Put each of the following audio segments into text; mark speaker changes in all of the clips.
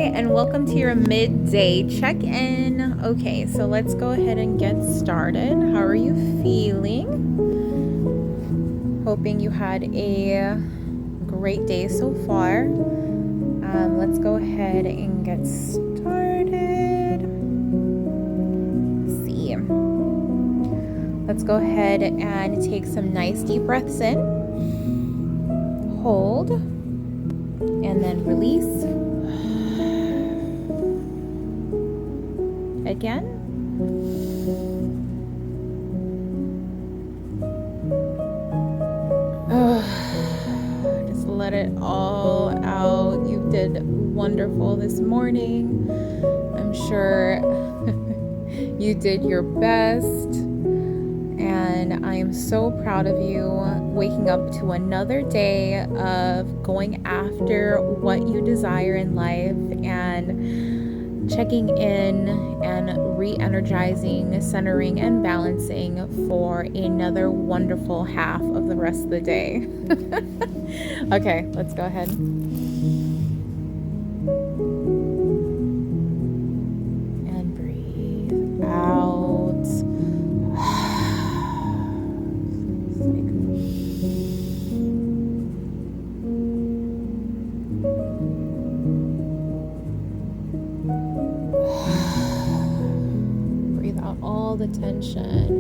Speaker 1: and welcome to your midday check-in. Okay, so let's go ahead and get started. How are you feeling? Hoping you had a great day so far. Let's go ahead and get started. Let's see. Let's go ahead and take some nice deep breaths in. Hold. And then release. Again. Just let it all out. You did wonderful this morning. I'm sure you did your best. And I am so proud of you waking up to another day of going after what you desire in life and checking in and re-energizing, centering, and balancing for another wonderful half of the rest of the day. Okay, let's go ahead. And breathe out. The tension,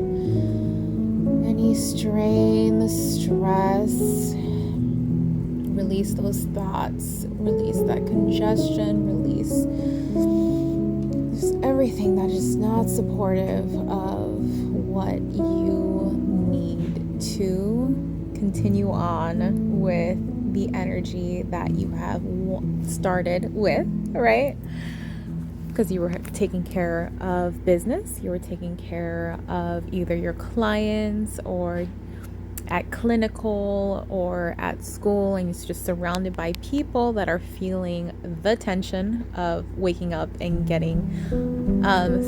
Speaker 1: any strain, the stress, release those thoughts, release that congestion, release just everything that is not supportive of what you need to continue on with the energy that you have started with, right? Because you were taking care of business, you were taking care of either your clients or at clinical or at school, and it's just surrounded by people that are feeling the tension of waking up and getting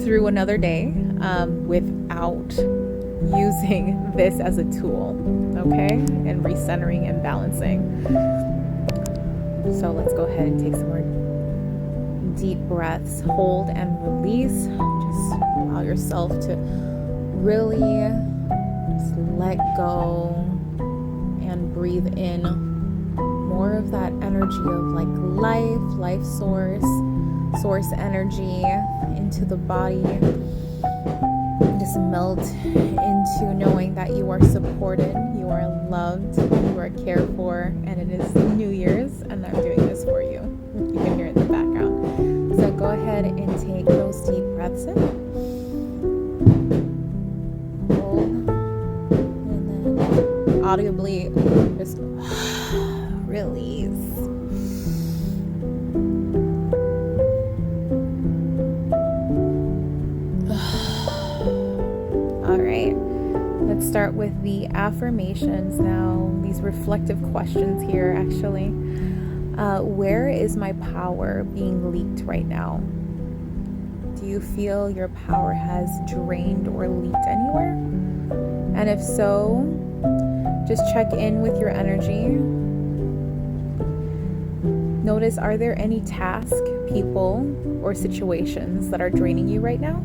Speaker 1: through another day without using this as a tool, okay? And recentering and balancing. So let's go ahead and take some more deep breaths. Hold and release. Just allow yourself to really just let go and breathe in more of that energy of like life source energy into the body. Just melt into knowing that you are supported, you are loved, you are cared for, and it is New Year's, and I'm doing this for you. You can hear it in the background. So go ahead and take those deep breaths in. Hold. And then audibly just release. All right. Let's start with the affirmations now. These reflective questions here, actually. Where is my power being leaked right now? Do you feel your power has drained or leaked anywhere? And if so, just check in with your energy. Notice, are there any tasks, people, or situations that are draining you right now?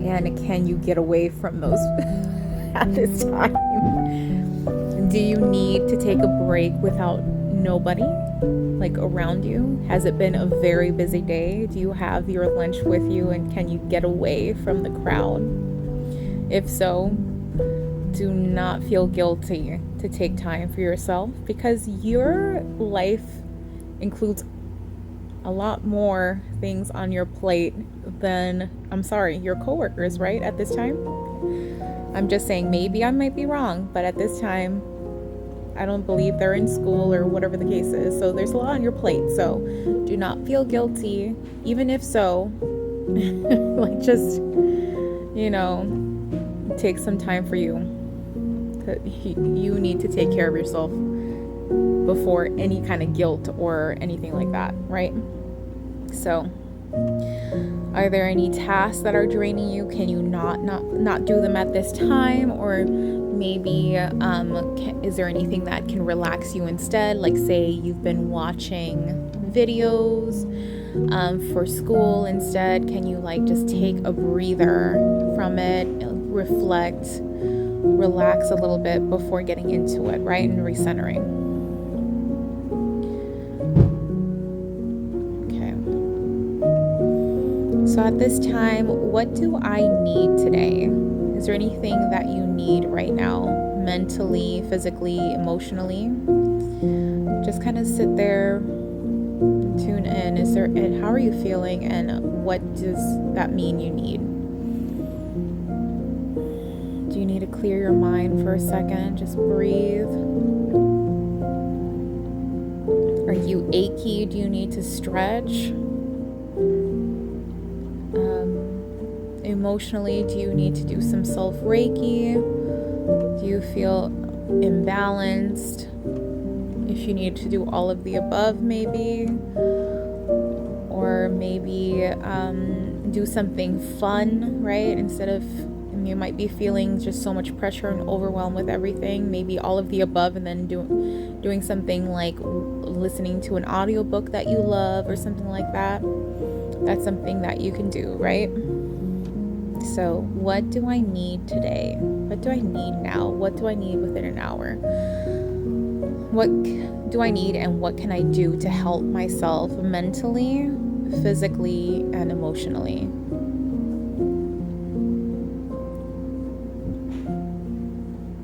Speaker 1: And can you get away from those at this time? Do you need to take a break without nobody like around you? Has it been a very busy day? Do you have your lunch with you, and can you get away from the crowd? If so, do not feel guilty to take time for yourself, because your life includes a lot more things on your plate than, your coworkers, right? At this time, I'm just saying, maybe I might be wrong, but at this time, I don't believe they're in school or whatever the case is. So there's a lot on your plate. So do not feel guilty, even if so. Like, just, take some time for you. You need to take care of yourself before any kind of guilt or anything like that, right? So are there any tasks that are draining you? Can you not do them at this time? Or Maybe is there anything that can relax you instead? Like, say you've been watching videos for school instead. Can you like just take a breather from it, reflect, relax a little bit before getting into it, right? And recentering. Okay. So at this time, what do I need today? Is there anything that you need right now, mentally, physically, emotionally? Just kind of sit there, tune in. How are you feeling, and what does that mean you need? Do you need to clear your mind for a second? Just breathe. Are you achy? Do you need to stretch? Emotionally, do you need to do some self-Reiki? Do you feel imbalanced? If you need to do all of the above, maybe. Or maybe do something fun, right? Instead of, you might be feeling just so much pressure and overwhelmed with everything. Maybe all of the above, and then doing something like listening to an audiobook that you love or something like that. That's something that you can do, right? So what do I need today? What do I need now? What do I need within an hour? What do I need, and what can I do to help myself mentally, physically, and emotionally?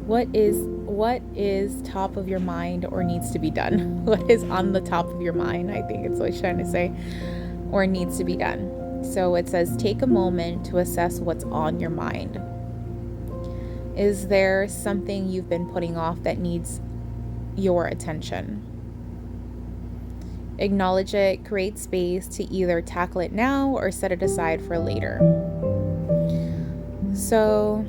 Speaker 1: What is top of your mind or needs to be done? What is on the top of your mind, I think it's what it's trying to say, or needs to be done. So it says, take a moment to assess what's on your mind. Is there something you've been putting off that needs your attention? Acknowledge it, create space to either tackle it now or set it aside for later. So,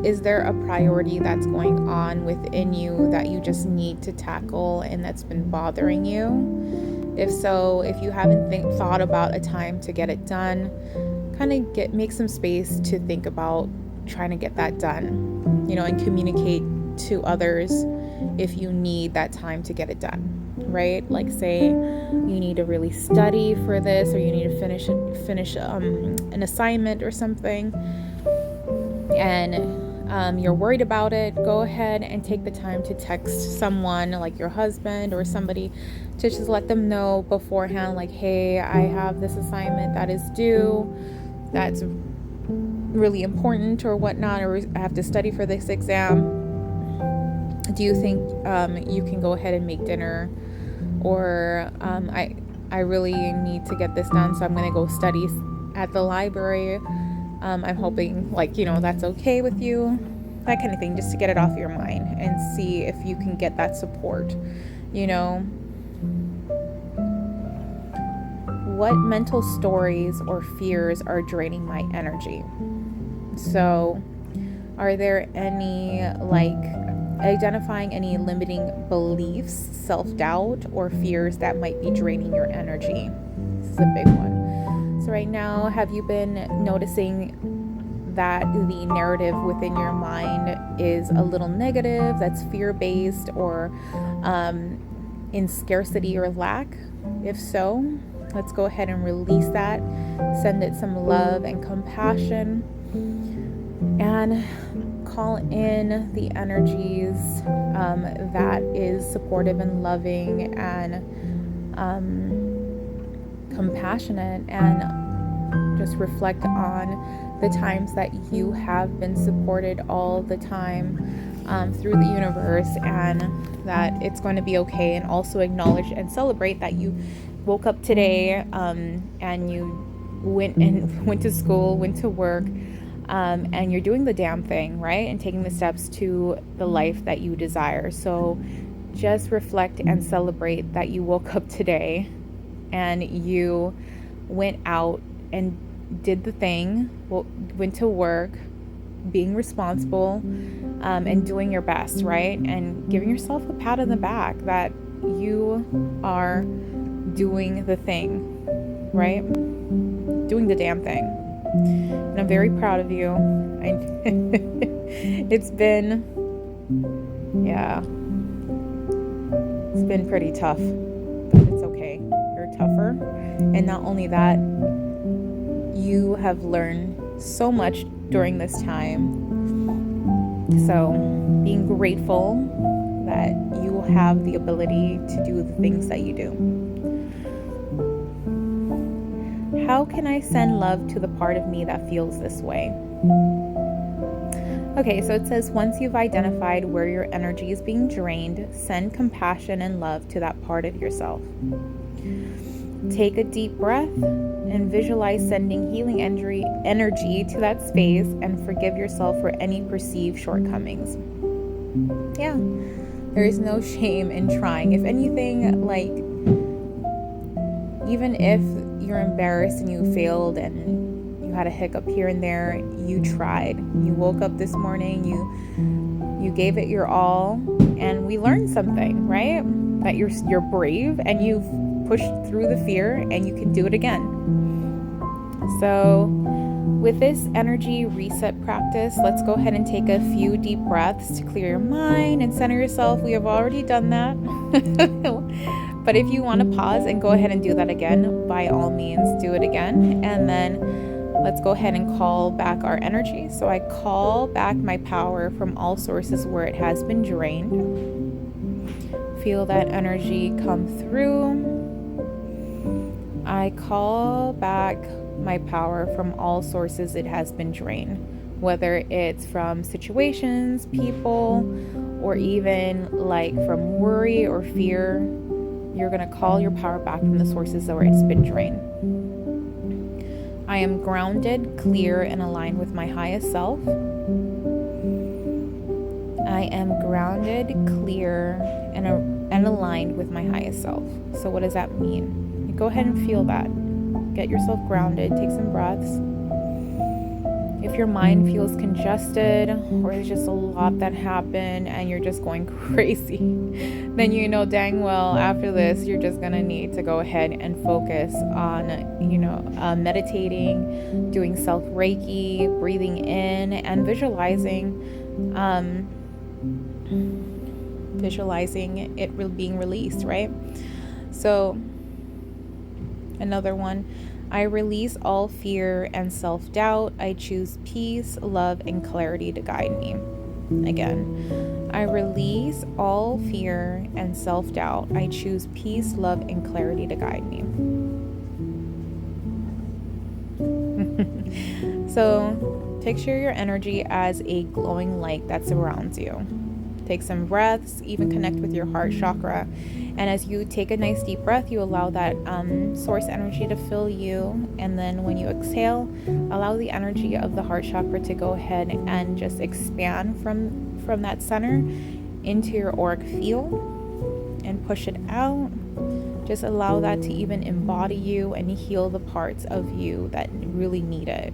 Speaker 1: is there a priority that's going on within you that you just need to tackle and that's been bothering you? If so, if you haven't thought about a time to get it done, kind of make some space to think about trying to get that done, and communicate to others if you need that time to get it done, right? Like, say you need to really study for this, or you need to finish an assignment or something, and you're worried about it, go ahead and take the time to text someone, like your husband or somebody, to just let them know beforehand, like, hey, I have this assignment that is due, that's really important or whatnot, or I have to study for this exam. Do you think you can go ahead and make dinner? Or I really need to get this done, so I'm going to go study at the library. I'm hoping, that's okay with you, that kind of thing, just to get it off your mind and see if you can get that support. What mental stories or fears are draining my energy? So, are there any, identifying any limiting beliefs, self-doubt, or fears that might be draining your energy? This is a big one. So right now, have you been noticing that the narrative within your mind is a little negative, that's fear-based, or in scarcity or lack? If so, let's go ahead and release that. Send it some love and compassion, and call in the energies that is supportive and loving and compassionate, and just reflect on the times that you have been supported all the time through the universe, and that it's going to be okay. And also acknowledge and celebrate that you woke up today and you went to school, went to work, and you're doing the damn thing, right? And taking the steps to the life that you desire. So just reflect and celebrate that you woke up today and you went out and did the thing, went to work, being responsible, and doing your best, right? And giving yourself a pat on the back that you are doing the thing, right? Doing the damn thing. And I'm very proud of you. It's been pretty tough, but it's okay. You're tougher. And not only that, you have learned so much during this time. So being grateful that you have the ability to do the things that you do. How can I send love to the part of me that feels this way? Okay, so it says, once you've identified where your energy is being drained, send compassion and love to that part of yourself. Take a deep breath and visualize sending healing energy to that space, and forgive yourself for any perceived shortcomings. Yeah, there is no shame in trying. If anything, like, even if you're embarrassed and you failed and you had a hiccup here and there, you tried. You woke up this morning, you gave it your all, and we learned something, right? That you're brave and you've pushed through the fear and you can do it again. So with this energy reset practice, let's go ahead and take a few deep breaths to clear your mind and center yourself. We have already done that. But if you want to pause and go ahead and do that again, by all means, do it again. And then let's go ahead and call back our energy. So I call back my power from all sources where it has been drained. Feel that energy come through. I call back my power from all sources it has been drained, whether it's from situations, people, or even like from worry or fear. You're going to call your power back from the sources where it's been drained. I am grounded, clear, and aligned with my highest self. I am grounded, clear, and aligned with my highest self. So what does that mean? Go ahead and feel that. Get yourself grounded. Take some breaths. If your mind feels congested, or there's just a lot that happened and you're just going crazy, then you know dang well after this you're just gonna need to go ahead and focus on meditating, doing self-reiki, breathing in, and visualizing it being released, right? So another one, I release all fear and self-doubt. I choose peace, love, and clarity to guide me. Again, I release all fear and self-doubt. I choose peace, love, and clarity to guide me. So picture your energy as a glowing light that surrounds you. Take some breaths, even connect with your heart chakra. And as you take a nice deep breath, you allow that source energy to fill you. And then when you exhale, allow the energy of the heart chakra to go ahead and just expand from that center into your auric field and push it out. Just allow that to even embody you and heal the parts of you that really need it.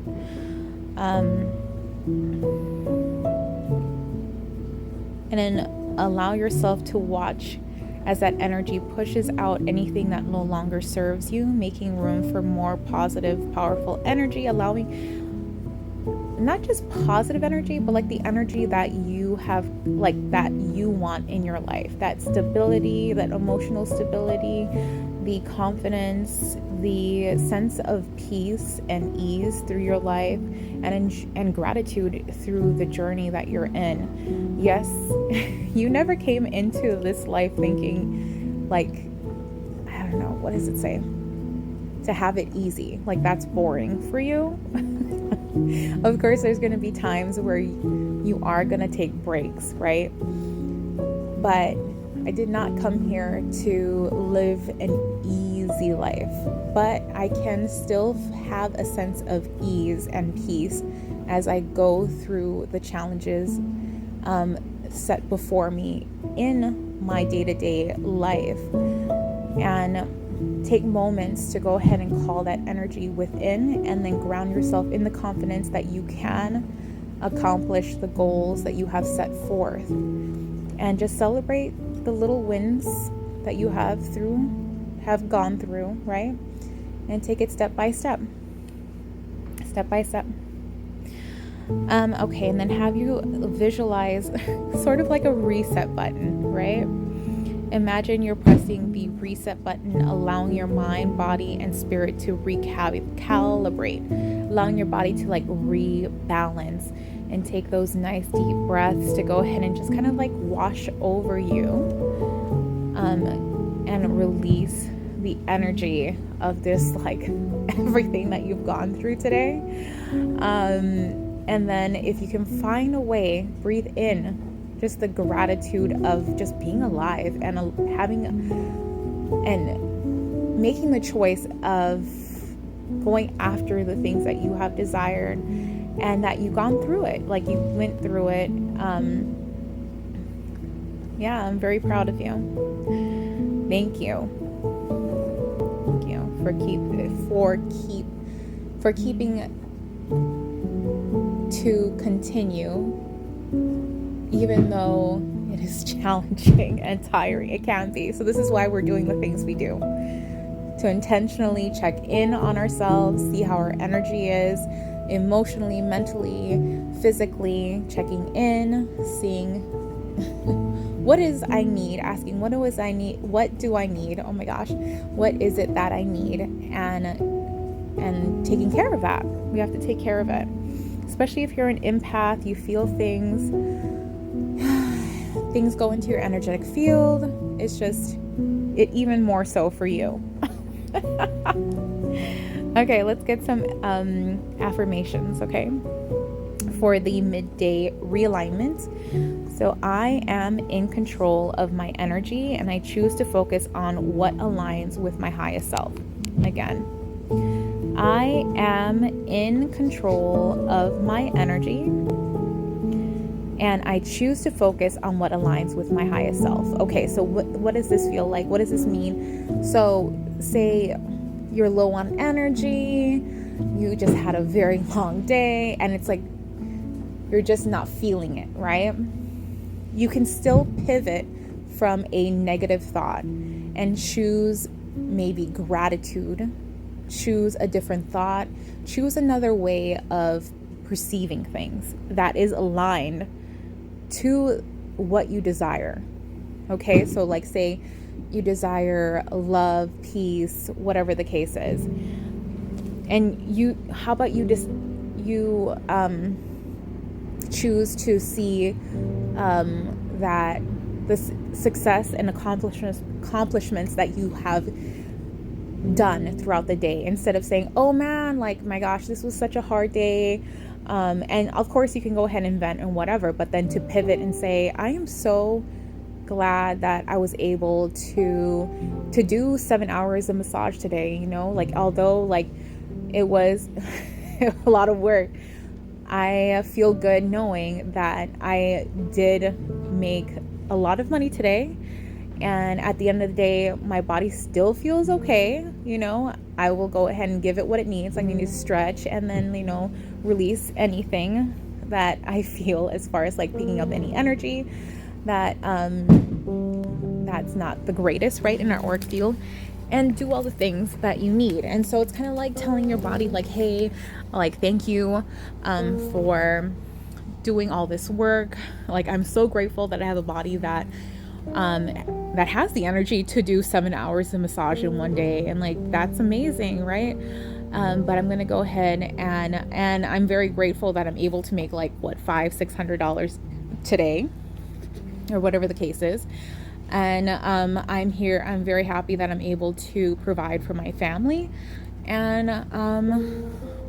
Speaker 1: And then allow yourself to watch as that energy pushes out anything that no longer serves you, making room for more positive, powerful energy, allowing not just positive energy, but like the energy that you have, like that you want in your life, that stability, that emotional stability, the confidence, the sense of peace and ease through your life, and gratitude through the journey that you're in. Yes, you never came into this life thinking like, I don't know, what does it say? To have it easy. Like that's boring for you. Of course, there's going to be times where you are going to take breaks, right? But I did not come here to live an easy life, but I can still have a sense of ease and peace as I go through the challenges set before me in my day-to-day life, and take moments to go ahead and call that energy within, and then ground yourself in the confidence that you can accomplish the goals that you have set forth, and just celebrate the little wins that you have gone through, right? And take it step by step. step by step. Okay, and then have you visualize sort of like a reset button, right? Imagine you're pressing the reset button, allowing your mind, body, and spirit to recalibrate, allowing your body to like rebalance and take those nice deep breaths to go ahead and just kind of like wash over you, and release the energy of this, like everything that you've gone through today. And then if you can find a way, breathe in just the gratitude of just being alive and having and making the choice of going after the things that you have desired and that you've gone through it, like you went through it. Yeah, I'm very proud of you. Thank you. Thank you for keeping to continue, even though it is challenging and tiring. It can be. So this is why we're doing the things we do, to intentionally check in on ourselves, see how our energy is emotionally, mentally, physically, checking in, seeing what is I need, asking what do I need, oh my gosh, what is it that I need, and taking care of that. We have to take care of it, especially if you're an empath. You feel things go into your energetic field. It's just it even more so for you. Okay, let's get some affirmations, okay, for the midday realignment. So I am in control of my energy and I choose to focus on what aligns with my highest self. Again, I am in control of my energy and I choose to focus on what aligns with my highest self. Okay, so what does this feel like? What does this mean? So say you're low on energy, you just had a very long day, and it's like you're just not feeling it, right? You can still pivot from a negative thought and choose maybe gratitude, choose a different thought, choose another way of perceiving things that is aligned to what you desire. Okay, so like say you desire love, peace, whatever the case is. And how about you just choose to see that the success and accomplishments that you have done throughout the day, instead of saying, oh man, like my gosh, this was such a hard day. And of course you can go ahead and vent and whatever, but then to pivot and say, I am so glad that I was able to do 7 hours of massage today, you know, like although like it was a lot of work, I feel good knowing that I did make a lot of money today, and at the end of the day my body still feels okay. You know, I will go ahead and give it what it needs. I need to stretch and then, you know, release anything that I feel as far as like picking up any energy that that's not the greatest, right, in our auric field, and do all the things that you need. And so it's kind of like telling your body like, hey, like thank you for doing all this work. Like I'm so grateful that I have a body that has the energy to do 7 hours of massage in one day, and like that's amazing, right? But I'm gonna go ahead and I'm very grateful that I'm able to make like $500-$600 today, or whatever the case is. And I'm very happy that I'm able to provide for my family. And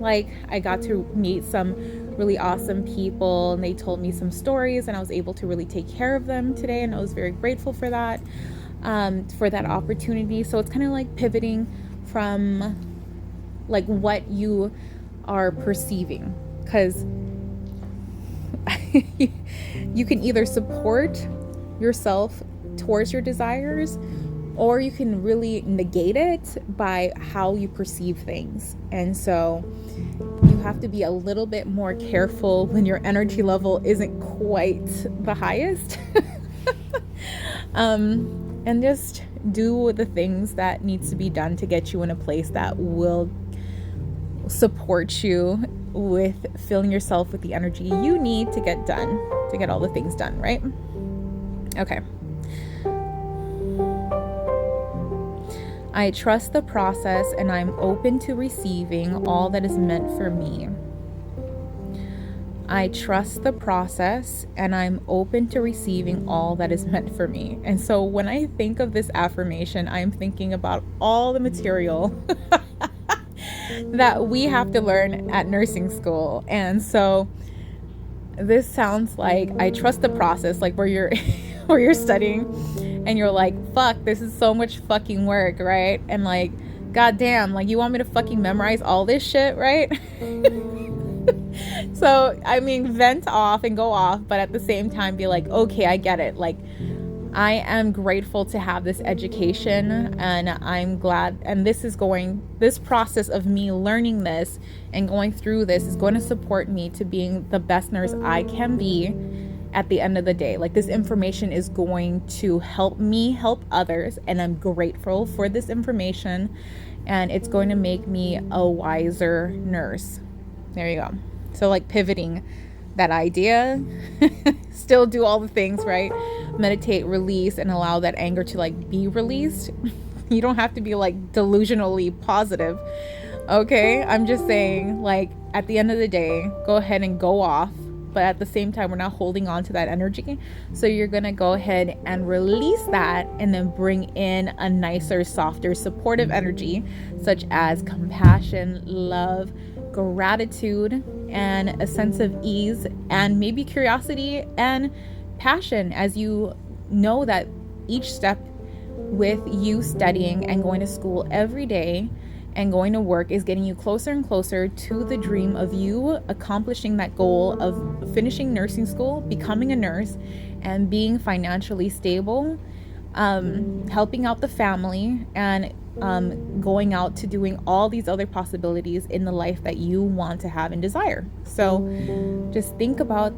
Speaker 1: like I got to meet some really awesome people, and they told me some stories, and I was able to really take care of them today, and I was very grateful for that opportunity. So it's kind of like pivoting from like what you are perceiving, because you can either support yourself towards your desires, or you can really negate it by how you perceive things. And so you have to be a little bit more careful when your energy level isn't quite the highest. And just do the things that needs to be done to get you in a place that will support you with filling yourself with the energy you need to get all the things done, right? Okay. I trust the process and I'm open to receiving all that is meant for me. I trust the process and I'm open to receiving all that is meant for me. And so when I think of this affirmation, I'm thinking about all the material that we have to learn at nursing school. And so this sounds like I trust the process, like where you're where you're studying and you're like, fuck, this is so much fucking work, right? And like, goddamn, like you want me to fucking memorize all this shit, right? So, I mean, vent off and go off, but at the same time be like, okay, I get it. Like, I am grateful to have this education and I'm glad. And this process of me learning this and going through this is going to support me to being the best nurse I can be at the end of the day. Like, this information is going to help me help others. And I'm grateful for this information. And it's going to make me a wiser nurse. There you go. So like pivoting that idea, still do all the things, right? Meditate, release, and allow that anger to like be released. You don't have to be like delusionally positive. Okay. I'm just saying, like, at the end of the day, go ahead and go off. But at the same time, we're not holding on to that energy. So you're going to go ahead and release that and then bring in a nicer, softer, supportive energy, such as compassion, love, gratitude, and a sense of ease, and maybe curiosity and passion, as you know that each step with you studying and going to school every day and going to work is getting you closer and closer to the dream of you accomplishing that goal of finishing nursing school, becoming a nurse, and being financially stable, helping out the family, and going out to doing all these other possibilities in the life that you want to have and desire. So just think about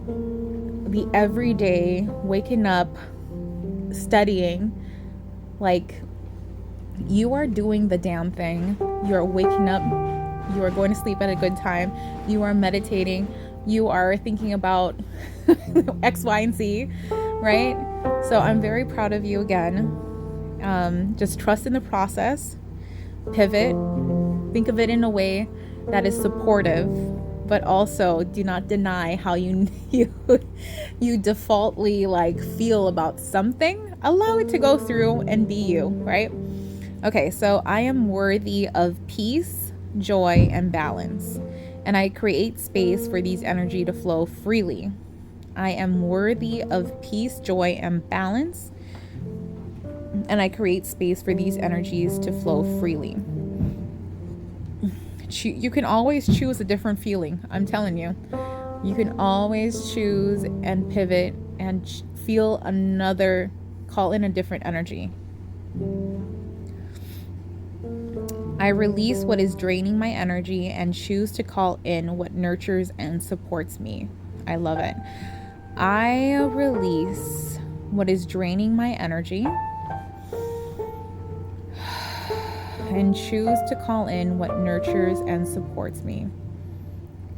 Speaker 1: the everyday waking up, studying, like you are doing the damn thing. You are waking up, you are going to sleep at a good time, you are meditating, you are thinking about X, Y, and Z, right? So I'm very proud of you again. Just trust in the process, pivot, think of it in a way that is supportive, but also do not deny how you defaultly like feel about something. Allow it to go through and be you, right? Okay, so I am worthy of peace, joy, and balance, and I create space for these energy to flow freely. I am worthy of peace, joy, and balance, and I create space for these energies to flow freely. You can always choose a different feeling. I'm telling you. You can always choose and pivot and call in a different energy. I release what is draining my energy and choose to call in what nurtures and supports me. I love it. I release what is draining my energy and choose to call in what nurtures and supports me.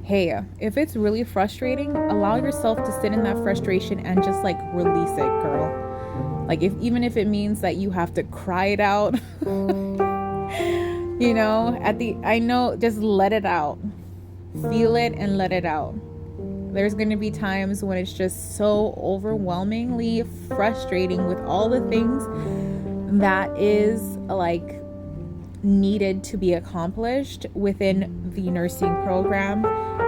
Speaker 1: Hey, if it's really frustrating, allow yourself to sit in that frustration and just like release it, girl. Like even if it means that you have to cry it out, you know, I know, just let it out. Feel it and let it out. There's going to be times when it's just so overwhelmingly frustrating with all the things that is like needed to be accomplished within the nursing program.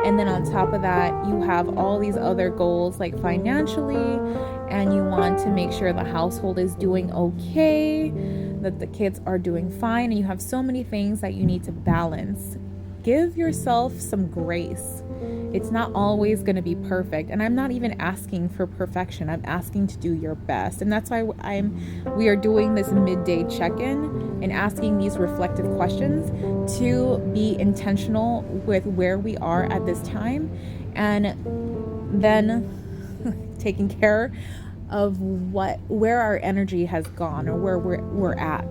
Speaker 1: And then on top of that, you have all these other goals like financially, and you want to make sure the household is doing okay, that the kids are doing fine, and you have so many things that you need to balance. Give yourself some grace. It's not always going to be perfect, and I'm not even asking for perfection. I'm asking to do your best, and that's why we are doing this midday check-in and asking these reflective questions to be intentional with where we are at this time, and then taking care of where our energy has gone or where we're at.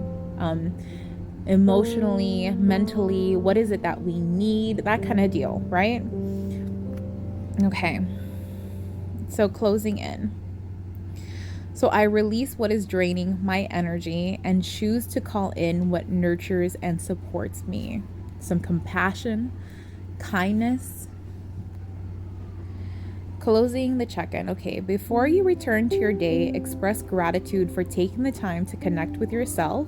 Speaker 1: emotionally, mentally, what is it that we need, that kind of deal, right? Okay, so closing in. So I release what is draining my energy and choose to call in what nurtures and supports me. Some compassion, kindness. Closing the check-in. Okay, before you return to your day, express gratitude for taking the time to connect with yourself.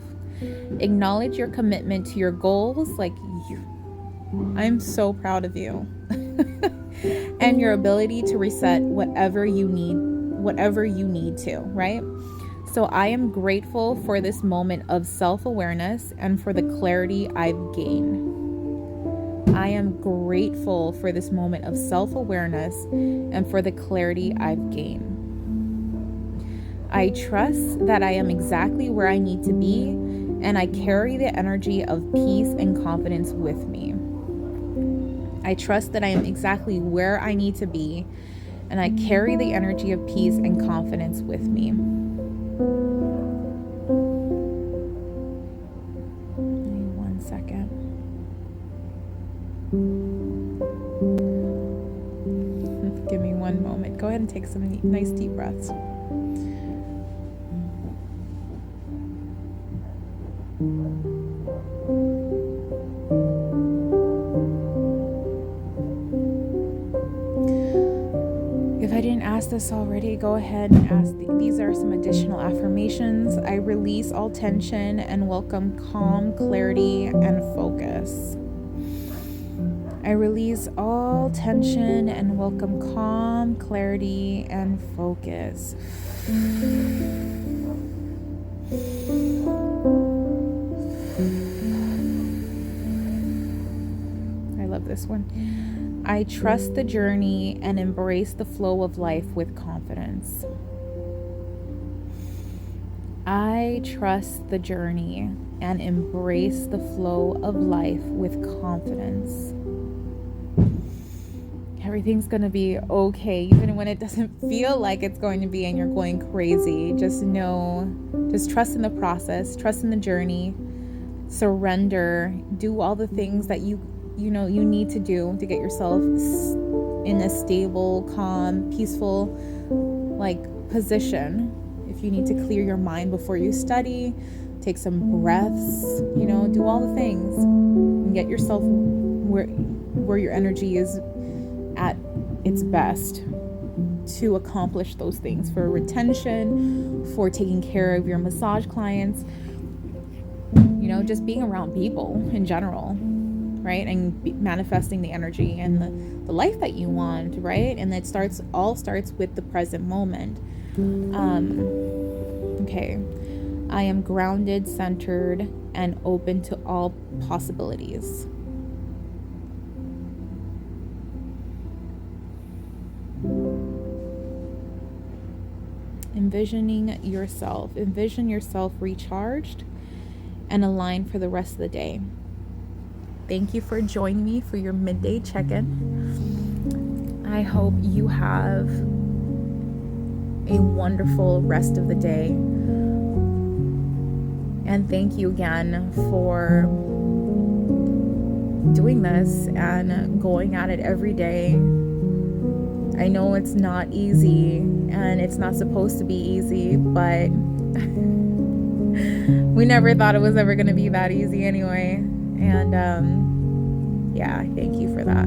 Speaker 1: Acknowledge your commitment to your goals. Like, I'm so proud of you. And your ability to reset whatever you need to, right? So I am grateful for this moment of self-awareness and for the clarity I've gained. I am grateful for this moment of self-awareness and for the clarity I've gained. I trust that I am exactly where I need to be, and I carry the energy of peace and confidence with me. I trust that I am exactly where I need to be, and I carry the energy of peace and confidence with me. One second. Give me one moment. Go ahead and take some nice deep breaths. If I didn't ask this already, go ahead and ask. These are some additional affirmations. I release all tension and welcome calm, clarity, and focus. I release all tension and welcome calm, clarity, and focus. I love this one. I trust the journey and embrace the flow of life with confidence. I trust the journey and embrace the flow of life with confidence. Everything's going to be okay, even when it doesn't feel like it's going to be and you're going crazy. Just trust in the process, trust in the journey, surrender, do all the things that you need to do to get yourself in a stable, calm, peaceful, position. If you need to clear your mind before you study, take some breaths, do all the things and get yourself where your energy is at its best to accomplish those things, for retention, for taking care of your massage clients, just being around people in general, right? And manifesting the energy and the life that you want, right? And it all starts with the present moment. Okay. I am grounded, centered, and open to all possibilities. Envision yourself recharged and aligned for the rest of the day. Thank you for joining me for your midday check-in. I hope you have a wonderful rest of the day. And thank you again for doing this and going at it every day. I know it's not easy and it's not supposed to be easy, but we never thought it was ever going to be that easy anyway. And thank you for that.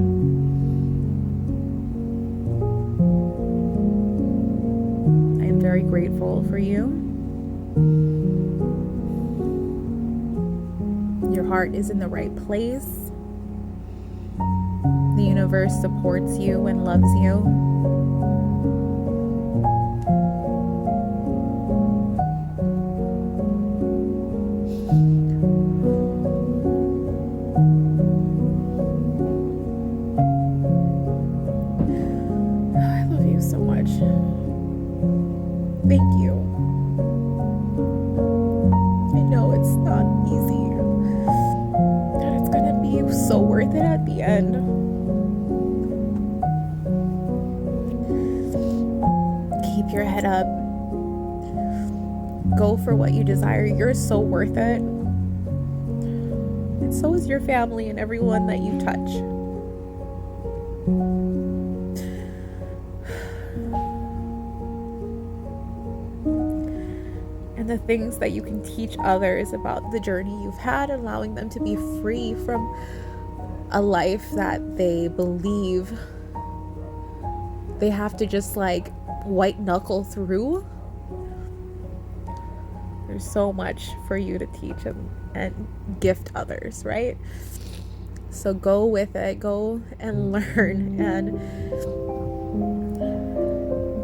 Speaker 1: I am very grateful for you. Your heart is in the right place. The universe supports you and loves you. I love you so much. Thank you. I know it's not easy, and it's gonna be so worth it at the end. Keep your head up. Go for what you desire. You're so worth it. And so is your family and everyone that you touch. And the things that you can teach others about the journey you've had, allowing them to be free from a life that they believe they have to just like white knuckle through. There's so much for you to teach and gift others, right? So go with it, go and learn and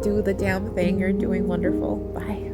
Speaker 1: do the damn thing. You're doing wonderful. Bye.